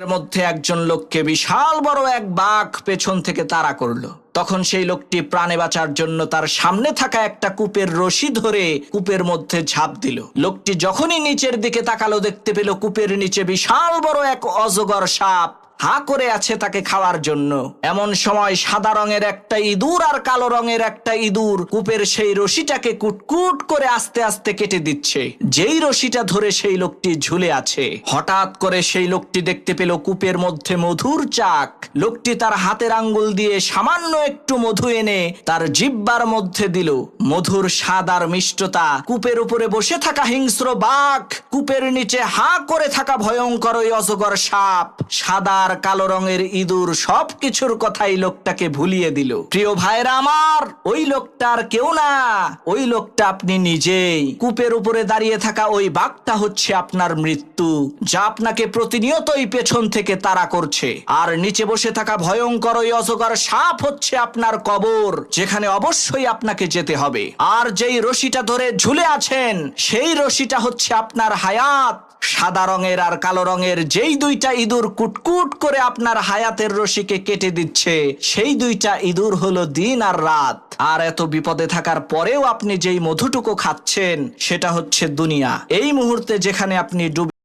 এর মধ্যে একজন লোককে বিশাল বড় এক বাঘ পেছন থেকে তাড়া করলো। তখন সেই লোকটি প্রাণে বাঁচার জন্য তার সামনে থাকা একটা কূপের রশি ধরে কূপের মধ্যে ঝাঁপ দিল। লোকটি যখনই নিচের দিকে তাকালো, দেখতে পেল কূপের নিচে বিশাল বড় এক অজগর সাপ হা করে আছে তাকে খাওয়ার জন্য। এমন সময় সাদা রঙের একটা ইঁদুর আর কালো রঙের একটা ইঁদুর কূপের সেই রশিটাকে কুটকুট করে আস্তে আস্তে কেটে দিচ্ছে। যেই রশিটা ধরে সেই লোকটি ঝুলে আছে, হঠাৎ করে সেই লোকটি দেখতে পেল কূপের মধ্যে মধুর চাক। লোকটি তার হাতের আঙ্গুল দিয়ে সামান্য একটু মধু এনে তার জিহ্বার মধ্যে দিল। মধুর স্বাদ আর মিষ্টতা। কূপের উপরে বসে থাকা হিংস্র বাঘ, কূপের নিচে হা করে থাকা ভয়ঙ্কর ওই অজগর সাপ, সাদা আর কালো রঙের ইঁদুর, সবকিছুর কথাই লোকটাকে ভুলিয়ে দিল। প্রিয় ভাইরা আমার, ওই লোকটার কেউ না, ওই লোকটা আপনি নিজেই। কূপের উপরে দাঁড়িয়ে থাকা ওই বাঘটা হচ্ছে আপনার মৃত্যু, যা আপনাকে প্রতিনিয়তই পেছন থেকে তাড়া করছে। আর নিচে বসে থাকা ভয়ঙ্কর ওই অজগর সাপ হচ্ছে আপনার কবর, যেখানে অবশ্যই আপনাকে যেতে হবে। আর যেই রশিটা ধরে ঝুলে আছেন, সেই রশিটা হচ্ছে আপনার হায়াত। সাদা রঙের আর কালো রঙের যেই দুইটা ইঁদুর কুটকুট করে আপনার হায়াতের রশিকে কেটে দিচ্ছে, সেই দুইটা ইঁদুর হলো দিন আর রাত। আর এত বিপদে থাকার পরেও আপনি যেই মধুটুকু খাচ্ছেন, সেটা হচ্ছে দুনিয়া। এই মুহূর্তে যেখানে আপনি ডুবে